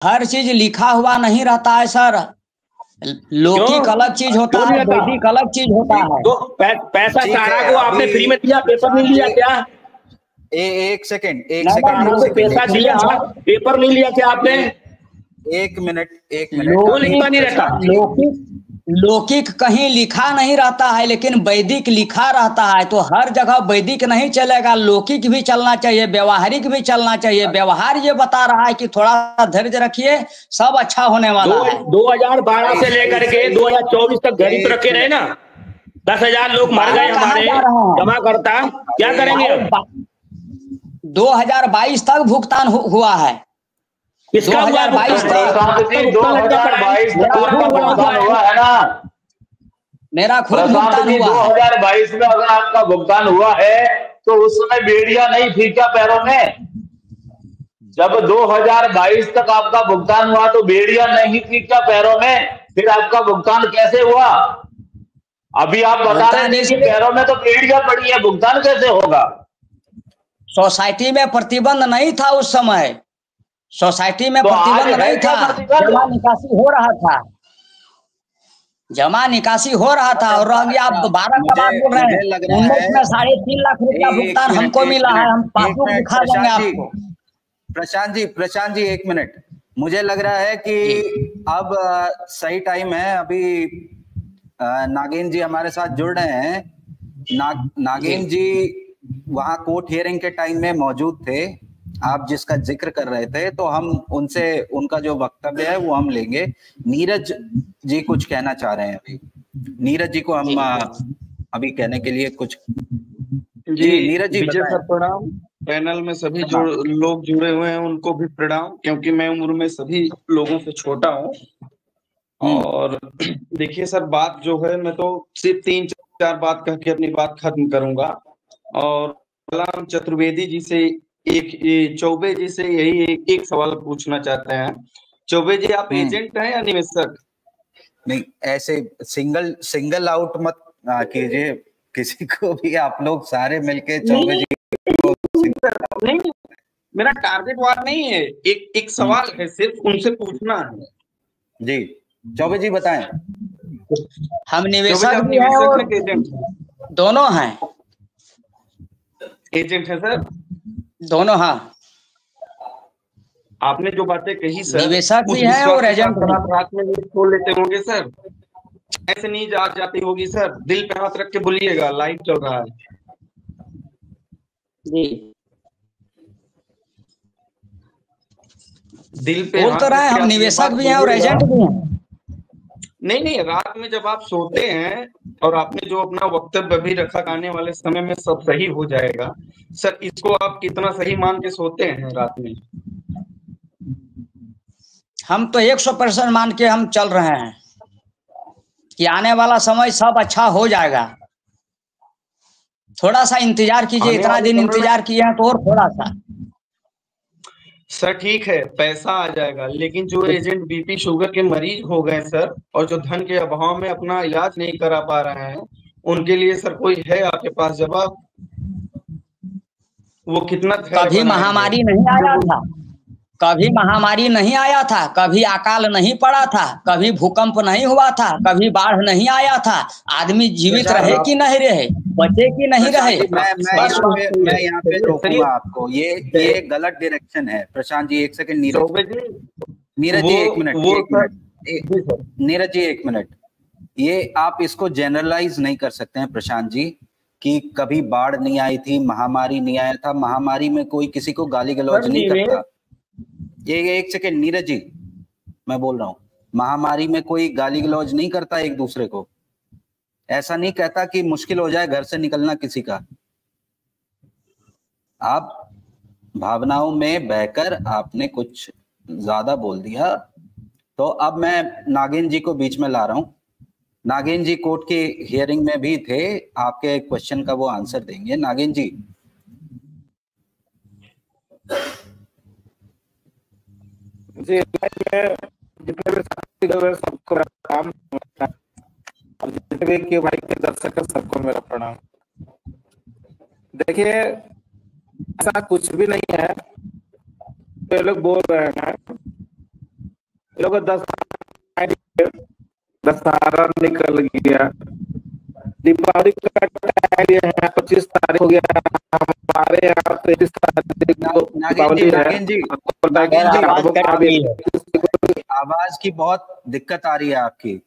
हर चीज लिखा हुआ नहीं रहता है सर। लौकिक अलग चीज होता है, वैदिक अलग चीज होता है। तो पैसा सारा को आपने फ्री में दिया, पेपर नहीं लिया क्या? एक सेकंड पैसा दिया, पेपर नहीं लिया क्या आपने? एक मिनट नहीं रहता। लौकिक कहीं लिखा नहीं रहता है, लेकिन वैदिक लिखा रहता है। तो हर जगह वैदिक नहीं चलेगा, लौकिक भी चलना चाहिए, व्यवहारिक भी चलना चाहिए। व्यवहार ये बता रहा है कि थोड़ा धैर्य रखिए, सब अच्छा होने वाला है। 2012 से लेकर के 2024 तक घर पे रखे रहे ना, 10,000 लोग मर गए हमारे जमा करता, क्या करेंगे? 2022 तक भुगतान हुआ है। किसका 2022 2022 भुगतान हुआ है ना? मेरा खुद भुगतान हुआ। 2022 में अगर आपका भुगतान हुआ है तो उस समय बेड़ियां नहीं थी क्या पैरों में? जब 2022 तक आपका भुगतान हुआ तो बेड़ियां नहीं थी क्या पैरों में? फिर आपका भुगतान कैसे हुआ? अभी आप बता रहे थे कि पैरों में तो बेड़ियां पड़ी है, भुगतान कैसे होगा? सोसाइटी में प्रतिबंध नहीं था उस समय, सोसाइटी में प्रतिबंध नहीं था, जमा निकासी हो रहा था, जमा निकासी हो रहा था। और आप 12 का बात बोल रहे हैं, 19 में 3.5 लाख रुपया भुगतान हमको मिला है, हम पासबुक दिखा देंगे आपको। प्रशांत जी 1 मिनट, मुझे लग रहा है कि अब सही टाइम है। अभी नागिन जी हमारे साथ जुड़ रहे हैं। नागिन जी वहां कोर्ट हियरिंग के टाइम में मौजूद थे, आप जिसका जिक्र कर रहे थे, तो हम उनसे उनका जो वक्तव्य है वो हम लेंगे। नीरज जी कुछ कहना चाह रहे हैं अभी, नीरज जी को हम अभी कहने के लिए कुछ। जी नीरज जी विजय सर प्रणाम। पैनल में सभी जो लोग जुड़े हुए हैं उनको भी प्रणाम, क्योंकि मैं उम्र में सभी लोगों से छोटा हूँ। और देखिए सर, बात जो है मैं तो सिर्फ 3-4 बात कह के अपनी बात खत्म करूंगा। और कलाम चतुर्वेदी जी से चौबे जी से यही एक सवाल पूछना चाहते हैं। चौबे जी, आप एजेंट हैं या निवेशक? नहीं, ऐसे सिंगल आउट मत कीजिए किसी को भी, आप लोग सारे मिलके चौबे जी को। नहीं, मेरा टारगेट वार नहीं है, एक सवाल है, सिर्फ उनसे पूछना है। जी चौबे जी बताएं। हम निवेशक भी हैं और एजेंट दोनों हैं। एजेंट है सर दोनों। हाँ, आपने जो बातें कही सर, निवेशक भी है और एजेंट भी। रात में खोल लेते होंगे सर, ऐसे नहीं जाती होगी सर। दिल पे हाथ रख के बोलिएगा, लाइव चल रहा है जी। दिल पे बोल तो रहे, हम निवेशक भी हैं और एजेंट भी हैं। नहीं, रात में जब आप सोते हैं और आपने जो अपना वक्तव्य भी रखा, आने वाले समय में सब सही हो जाएगा सर, इसको आप कितना सही मान के सोते हैं रात में? हम तो 100% मान के हम चल रहे हैं कि आने वाला समय सब अच्छा हो जाएगा। थोड़ा सा इंतजार कीजिए, इतना दिन इंतजार किए हैं तो और थोड़ा सा। सर ठीक है, पैसा आ जाएगा, लेकिन जो एजेंट बीपी शुगर के मरीज हो गए सर, और जो धन के अभाव में अपना इलाज नहीं करा पा रहे हैं, उनके लिए सर कोई है आपके पास जवाब? वो कितना कभी महामारी नहीं आया था, कभी महामारी नहीं आया था, कभी अकाल नहीं पड़ा था, कभी भूकंप नहीं हुआ था, कभी बाढ़ नहीं आया था। आदमी जीवित रहे कि नहीं रहे, बचे कि नहीं रहे। मैं यहाँ पे रोकूंगा आपको, ये गलत डायरेक्शन है। Prashant ji 1 second. Neeraj ji 1 minute. Neeraj ji 1 minute. ये आप इसको जनरलाइज नहीं कर सकते हैं प्रशांत जी, कि कभी बाढ़ नहीं आई थी, महामारी नहीं आया था। महामारी में कोई किसी को गाली गलौज नहीं करता। ये 1 सेकंड नीरज जी, मैं बोल रहा हूँ, महामारी में कोई गाली गलौज नहीं करता एक दूसरे को। ऐसा नहीं कहता कि मुश्किल हो जाए घर से निकलना किसी का। आप भावनाओं में बहकर आपने कुछ ज्यादा बोल दिया। तो अब मैं नागिन जी को बीच में ला रहा हूं। नागिन जी कोर्ट की हियरिंग में भी थे, आपके क्वेश्चन का वो आंसर देंगे। नागिन जी। जी, जितने भी साथी सबको प्रणाम, और जितने भी के भाई के दर्शक है सबको मेरा प्रणाम। देखिए, ऐसा कुछ भी नहीं है ये लोग बोल रहे हैं लोग 10 निकल गया, दीपावली का टाइम है, 25 तारीख हो गया, हमारे यहाँ 23 तारीख को दीपावली है। आवाज की बहुत दिक्कत आ रही है आपकी,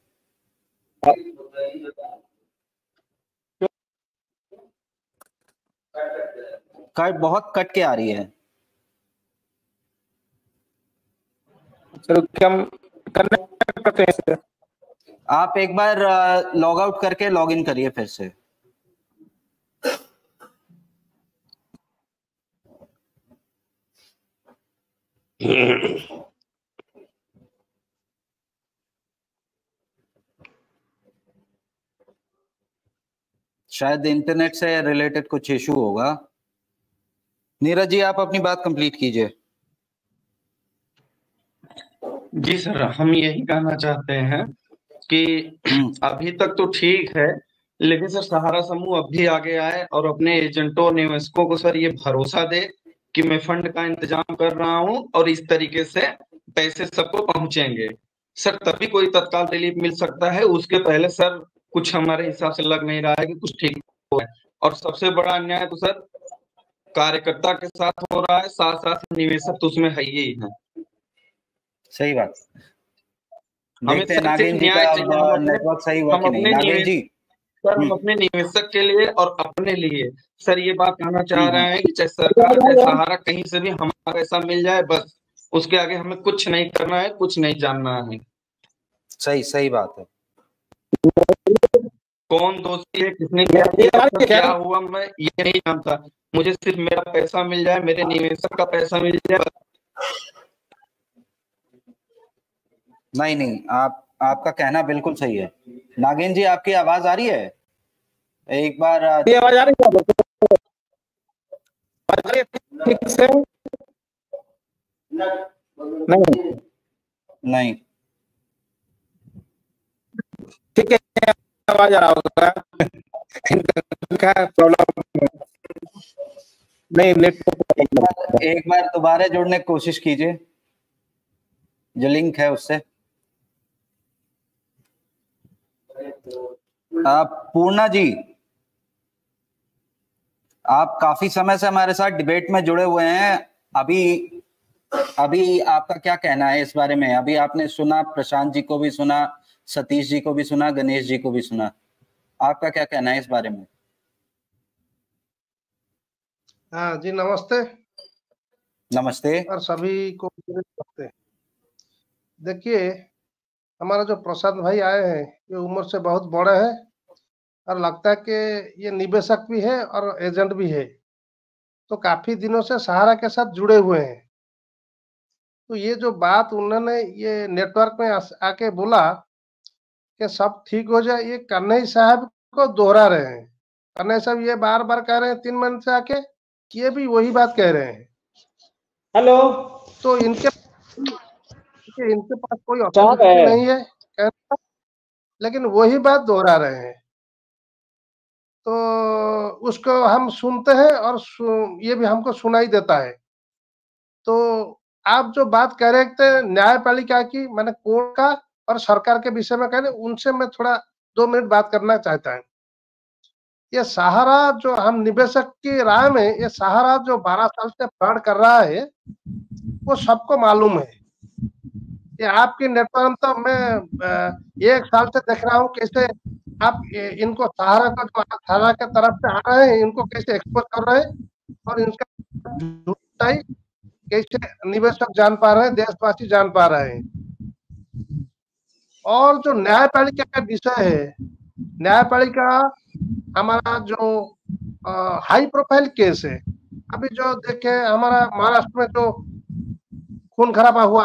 बहुत कट के आ रही है। चलो कम करते हैं, आप एक बार लॉग आउट करके लॉग इन करिए फिर से। शायद इंटरनेट से रिलेटेड कुछ इशू होगा। नीरज जी आप अपनी बात कंप्लीट कीजिए। जी सर, हम यही कहना चाहते हैं कि अभी तक तो ठीक है, लेकिन सर सहारा समूह अब भी आगे आए और अपने एजेंटों निवेशकों को सर ये भरोसा दे कि मैं फंड का इंतजाम कर रहा हूं और इस तरीके से पैसे सबको पहुंचेंगे सर, तभी कोई तत्काल रिलीफ मिल सकता है। उसके पहले सर कुछ हमारे हिसाब से लग नहीं रहा है कि कुछ ठीक हो है। और सबसे बड़ा अन्याय तो सर कार्यकर्ता के साथ हो रहा है, साथ साथ निवेशक तो उसमें है ही है। सही बात। हमें देखते हैं नागेंद्र जी का नेटवर्क सही हुआ कि नहीं। नागेंद्र जी सर हम अपने निवेशक के लिए और अपने लिए सर ये बात कहना चाह रहे हैं कि चाहे सरकार चाहे सहारा कहीं से भी हमारा पैसा मिल जाए, बस उसके आगे हमें कुछ नहीं करना है, कुछ नहीं जानना है। सही बात है। कौन दोषी है, किसने क्या हुआ, मैं ये नहीं जानता। मुझे सिर्फ मेरा पैसा मिल जाए, मेरे निवेशक का पैसा मिल जाए। नहीं, आपका कहना बिल्कुल सही है। नागेंद्र जी आपकी आवाज आ रही है? एक बार आवाज आ रही है ठीक से? नहीं ठीक है, आवाज आ रहा होगा प्रॉब्लम नहीं। एक बार दोबारा जोड़ने की कोशिश कीजिए, जो लिंक है उससे। पूर्णा जी आप काफी समय से हमारे साथ डिबेट में जुड़े हुए हैं, अभी आपका क्या कहना है इस बारे में? अभी आपने सुना, प्रशांत जी को भी सुना, सतीश जी को भी सुना, गणेश जी को भी सुना, आपका क्या कहना है इस बारे में? हाँ जी, नमस्ते। नमस्ते। और सभी को नमस्ते। देखिए, हमारा जो प्रशांत भाई आए हैं ये उम्र से बहुत बड़े हैं और लगता है कि ये निवेशक भी है और एजेंट भी है, तो काफी दिनों से सहारा के साथ जुड़े हुए हैं। तो ये जो बात उन्होंने ये नेटवर्क में आके बोला कि सब ठीक हो जाए, ये कन्हैया साहब को दोहरा रहे हैं। कन्हैया साहब ये बार बार कह रहे हैं 3 महीने से आके, ये भी वही बात कह रहे हैं। हेलो, तो इनके पास कोई ऑथोरिटी नहीं है कहना, लेकिन वही बात दोहरा रहे हैं। तो उसको हम सुनते हैं और ये भी हमको सुनाई देता है। तो आप जो बात कह रहे थे न्यायपालिका की, मैंने कोर्ट का और सरकार के विषय में कह रहे, उनसे मैं थोड़ा 2 मिनट बात करना चाहता हूँ। ये सहारा जो हम निवेशक की राय में, ये सहारा जो 12 साल से फ्रॉड कर रहा है वो सबको मालूम है। ये आपकी नेटवर्क तो मैं 1 साल से देख रहा हूँ कैसे आप इनको सहारा का जो सहारा के तरफ से आ रहे हैं इनको कैसे एक्सपोज कर रहे हैं और इनका झूठाई कैसे निवेशक जान पा रहे हैं, देशवासी जान पा रहे हैं। और जो न्यायपालिका का विषय है, न्यायपालिका हमारा जो हाई प्रोफाइल केस है, अभी जो देखे हमारा महाराष्ट्र में जो खून खराबा हुआ